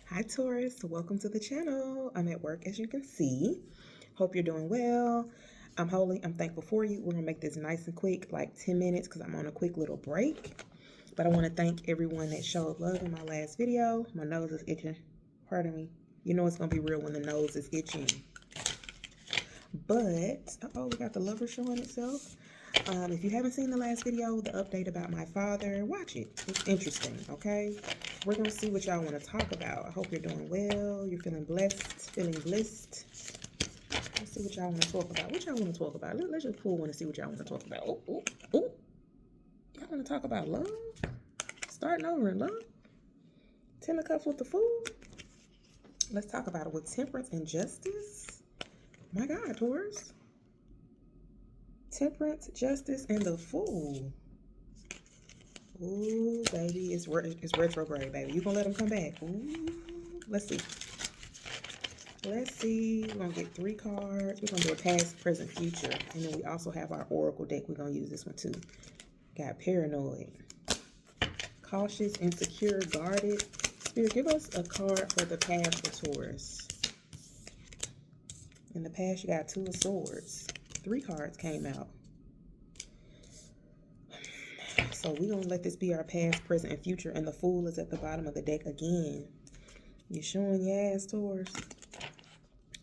Hi Taurus, welcome to the channel. I'm at work as you can see. Hope you're doing well. I'm thankful for you. We're gonna make this nice and quick, like 10 minutes because I'm on a quick little break. But I want to thank everyone that showed love in my last video. My nose is itching. Pardon me. You know it's gonna be real when the nose is itching. But, we got the lover showing itself. If you haven't seen the last video, the update about my father, watch it. It's interesting, okay? We're going to see what y'all want to talk about. I hope you're doing well. You're feeling blessed, feeling blissed. Let's see what y'all want to talk about. What y'all want to talk about? Let's just pull one and see what y'all want to talk about. Oh, oh, oh. Y'all want to talk about love? Starting over in love? 10 of Cups with the Fool? Let's talk about it with temperance and justice. My God, Taurus. Temperance, justice, and the Fool. Ooh, baby, it's retrograde, baby. You gonna let them come back? Ooh, let's see. Let's see. We're gonna get 3 cards. We're gonna do a past, present, future, and then we also have our oracle deck. We're gonna use this one too. Got paranoid, cautious, insecure, guarded. Spirit, give us a card for the past for Taurus. In the past, you got 2 of Swords. 3 cards came out. So we're going to let this be our past, present, and future. And the Fool is at the bottom of the deck again. You showing your ass, Taurus?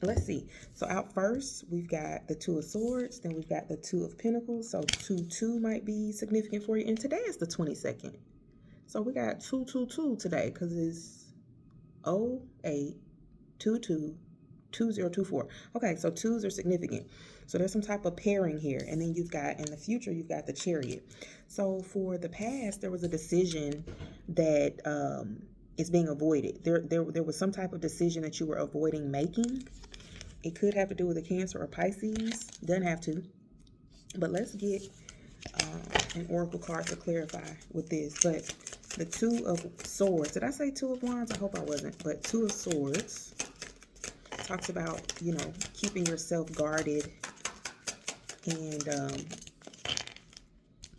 Let's see. So out first, we've got the 2 of Swords. Then we've got the 2 of Pentacles. So 2-2 might be significant for you. And today is the 22nd. So we got 2-2-2 today because it's 08-22. 2024. Okay, so 2s are significant. So there's some type of pairing here. And then you've got, in the future, you've got the Chariot. So for the past, there was a decision that is being avoided. There was some type of decision that you were avoiding making. It could have to do with a Cancer or Pisces. Doesn't have to. But let's get an oracle card to clarify with this. But the 2 of Swords. Did I say 2 of Wands? I hope I wasn't. But 2 of Swords talks about, keeping yourself guarded and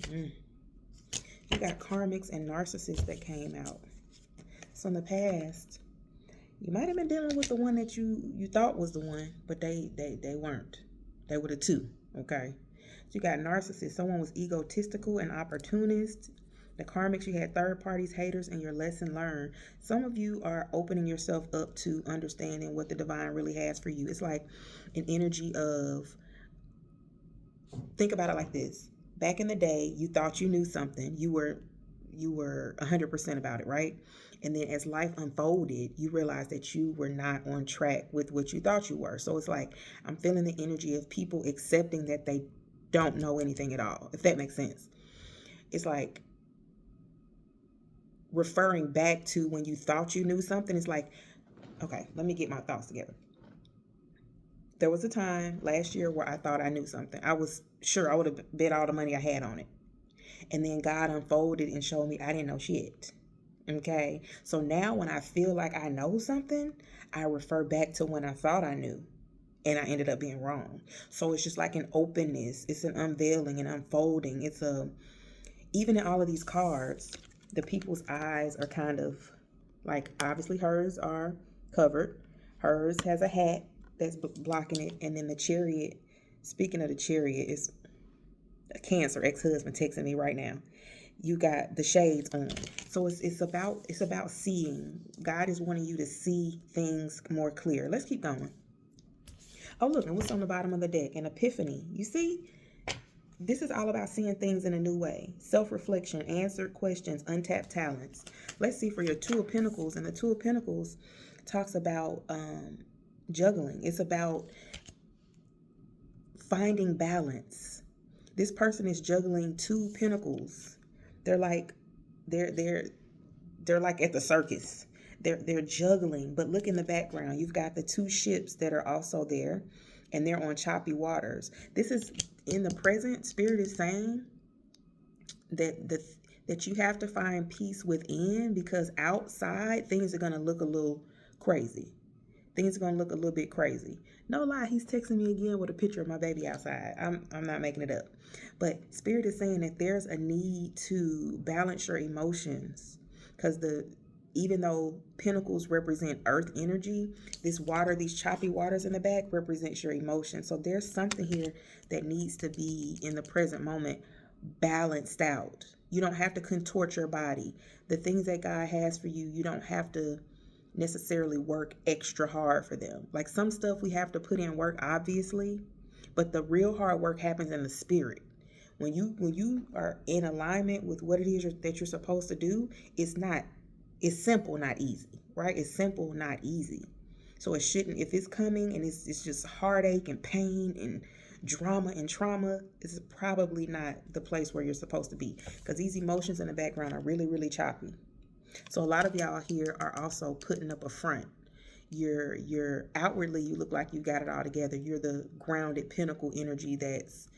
you got karmics and narcissists that came out. So in the past, you might have been dealing with the one that you thought was the one, but they weren't. They were the 2, okay? So you got narcissists. Someone was egotistical and opportunist. The karmics, you had third parties, haters, and your lesson learned. Some of you are opening yourself up to understanding what the divine really has for you. It's like an energy of, think about it like this. Back in the day, you thought you knew something. You were 100% about it, right? And then as life unfolded, you realized that you were not on track with what you thought you were. So it's like, I'm feeling the energy of people accepting that they don't know anything at all, if that makes sense. It's like, referring back to when you thought you knew something. It's like, okay, let me get my thoughts together. There was a time last year where I thought I knew something. I was sure I would have bet all the money I had on it. And then God unfolded and showed me I didn't know shit. Okay? So now when I feel like I know something, I refer back to when I thought I knew. And I ended up being wrong. So it's just like an openness. It's an unveiling, an unfolding. It's even in all of these cards, the people's eyes are kind of like, obviously hers are covered. Hers has a hat that's blocking it. And then the Chariot, speaking of the Chariot, is a Cancer ex-husband texting me right now. You got the shades on. So it's about seeing. God is wanting you to see things more clear. Let's keep going. Oh, look, and what's on the bottom of the deck? An epiphany. You see? This is all about seeing things in a new way. Self-reflection, answered questions, untapped talents. Let's see for your 2 of Pentacles. And the 2 of Pentacles talks about juggling. It's about finding balance. This person is juggling 2 pentacles. They're like at the circus. They're juggling. But look in the background. You've got the 2 ships that are also there, and they're on choppy waters. This is in the present. Spirit is saying that you have to find peace within, because outside things are going to look a little crazy. Things are going to look a little bit crazy. No lie, he's texting me again with a picture of my baby outside. I'm not making it up. But Spirit is saying that there's a need to balance your emotions, because the even though pentacles represent earth energy, this water, these choppy waters in the back represents your emotions. So there's something here that needs to be in the present moment balanced out. You don't have to contort your body. The things that God has for you, you don't have to necessarily work extra hard for them. Like some stuff we have to put in work, obviously, but the real hard work happens in the spirit. When you are in alignment with what it is that you're supposed to do, it's simple, not easy, right? It's simple, not easy. So it shouldn't, if it's coming and it's just heartache and pain and drama and trauma, it's probably not the place where you're supposed to be, because these emotions in the background are really, really choppy. So a lot of y'all here are also putting up a front. You're outwardly, you look like you got it all together. You're the grounded pinnacle energy that's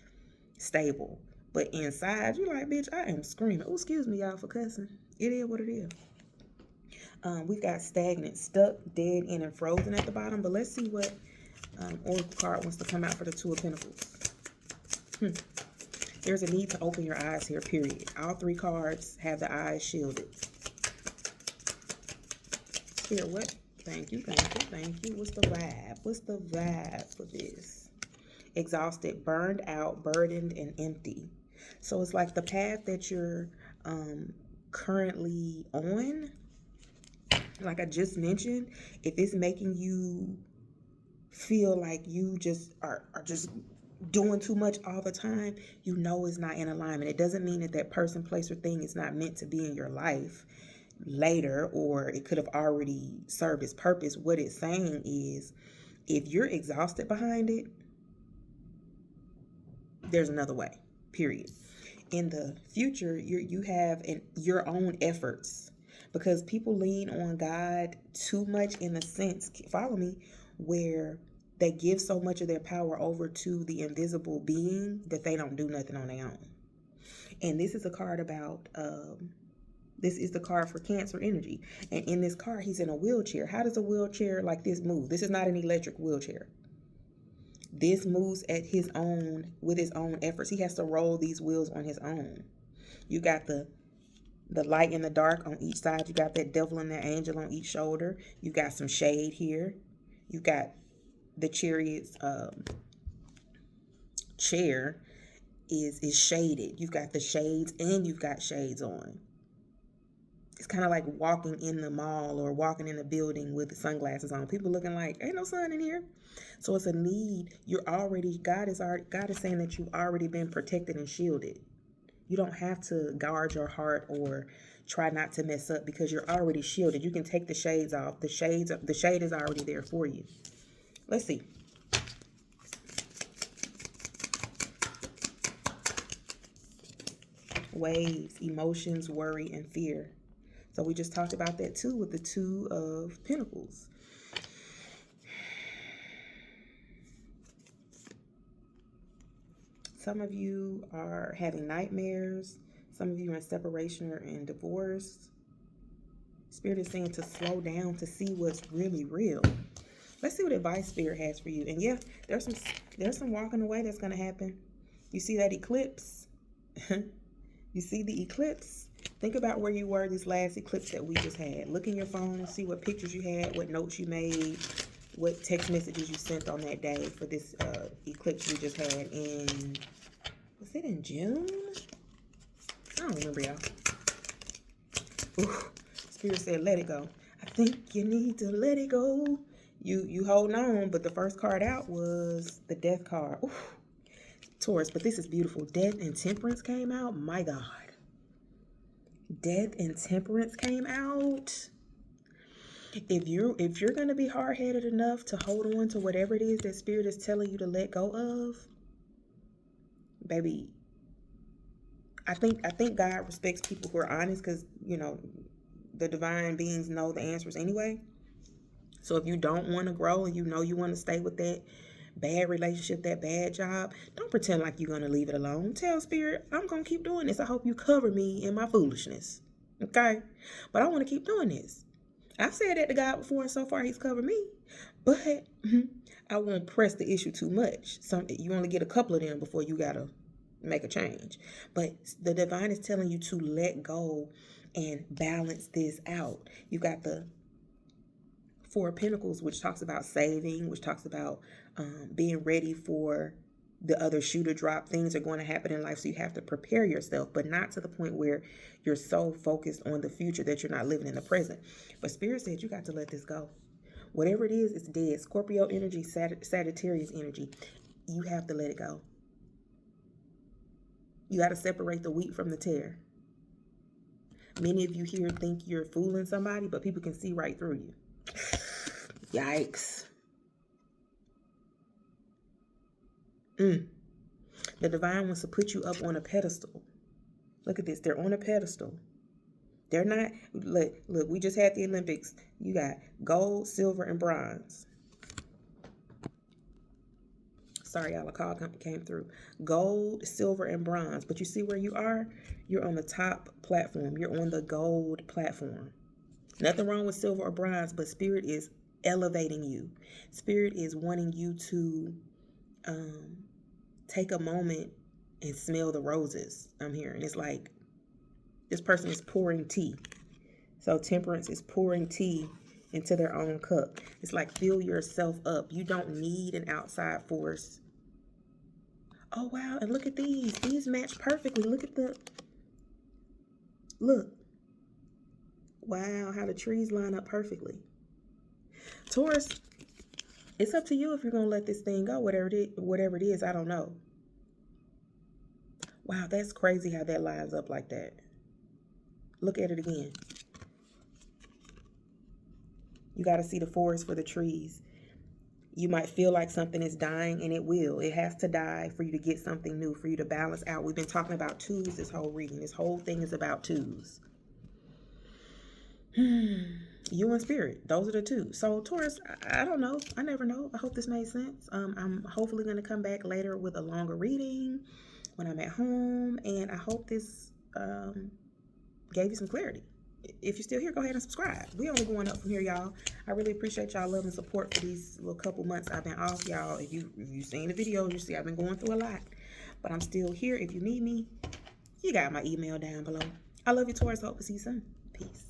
stable. But inside, you're like, bitch, I am screaming. Oh, excuse me, y'all, for cussing. It is what it is. We've got stagnant, stuck, dead, end, and frozen at the bottom. But let's see what Oracle card wants to come out for the Two of Pentacles. There's a need to open your eyes here, period. All three cards have the eyes shielded. Here, what? Thank you, thank you, thank you. What's the vibe? What's the vibe for this? Exhausted, burned out, burdened, and empty. So it's like the path that you're currently on, like I just mentioned, if it's making you feel like you just are just doing too much all the time, you know it's not in alignment. It doesn't mean that that person, place, or thing is not meant to be in your life later, or it could have already served its purpose. What it's saying is, if you're exhausted behind it, there's another way, period. In the future, you have your own efforts, because people lean on God too much, in the sense, follow me, where they give so much of their power over to the invisible being that they don't do nothing on their own. And this is a card about this is the card for Cancer energy. And in this card, he's in a wheelchair. How does a wheelchair like this move? This is not an electric wheelchair. This moves at his own, with his own efforts. He has to roll these wheels on his own. You got the light and the dark on each side. You got that devil and the angel on each shoulder. You got some shade here. You got the chariot's chair is shaded. You've got the shades and you've got shades on. It's kind of like walking in the mall or walking in a building with sunglasses on. People looking like, ain't no sun in here. So it's a need. God is saying that you've already been protected and shielded. You don't have to guard your heart or try not to mess up, because you're already shielded. You can take the shades off. The shade is already there for you. Let's see. Waves, emotions, worry, and fear. So we just talked about that too with the Two of Pentacles. Some of you are having nightmares. Some of you are in separation or in divorce. Spirit is saying to slow down to see what's really real. Let's see what advice Spirit has for you. And yeah, there's some walking away that's going to happen. You see that eclipse? You see the eclipse? Think about where you were this last eclipse that we just had. Look in your phone and see what pictures you had, what notes you made, what text messages you sent on that day for this eclipse we just had in, was it in June? I don't remember, y'all. Ooh, Spirit said, let it go. I think you need to let it go. You holding on, but the first card out was the Death card. Ooh, Taurus, but this is beautiful. Death and Temperance came out. My God. Death and Temperance came out. If you're going to be hard-headed enough to hold on to whatever it is that Spirit is telling you to let go of, baby, I think God respects people who are honest, because, you know, the divine beings know the answers anyway. So if you don't want to grow and you know you want to stay with that bad relationship, that bad job, don't pretend like you're going to leave it alone. Tell Spirit, I'm going to keep doing this. I hope you cover me in my foolishness. Okay? But I want to keep doing this. I've said that to God before, and so far he's covered me. But I won't press the issue too much. You only get a couple of them before you got to make a change. But the divine is telling you to let go and balance this out. You got the Four of Pentacles, which talks about saving, which talks about being ready for the other shoe to drop. Things are going to happen in life, so you have to prepare yourself, but not to the point where you're so focused on the future that you're not living in the present. But Spirit said you got to let this go. Whatever it is, it's dead. Scorpio energy, Sagittarius energy. You have to let it go. You got to separate the wheat from the tare. Many of you here think you're fooling somebody, but people can see right through you. Yikes. The divine wants to put you up on a pedestal. Look at this. They're on a pedestal. They're not, look, we just had the Olympics. You got gold, silver, and bronze. Sorry, y'all, a call came through. Gold, silver, and bronze. But you see where you are? You're on the top platform. You're on the gold platform. Nothing wrong with silver or bronze, but Spirit is elevating you. Spirit is wanting you to take a moment and smell the roses. I'm hearing. It's like this person is pouring tea. So Temperance is pouring tea into their own cup. It's like fill yourself up. You don't need an outside force. Oh, wow. And look at these. These match perfectly. Look at the... Look. Wow, how the trees line up perfectly. Taurus, it's up to you if you're going to let this thing go. Whatever it is, I don't know. Wow, that's crazy how that lines up like that. Look at it again. You got to see the forest for the trees. You might feel like something is dying, and it will. It has to die for you to get something new, for you to balance out. We've been talking about twos this whole reading. This whole thing is about twos. You and Spirit, those are the two. So Taurus, I don't know. I never know. I hope this made sense. I'm hopefully going to come back later with a longer reading when I'm at home, and I hope this gave you some clarity. If you're still here, go ahead and subscribe. We only going up from here, y'all. I really appreciate y'all love and support for these little couple months I've been off, y'all. If you've seen the videos, you see I've been going through a lot, but I'm still here. If you need me, you got my email down below. I love you, Taurus. Hope to see you soon. Peace.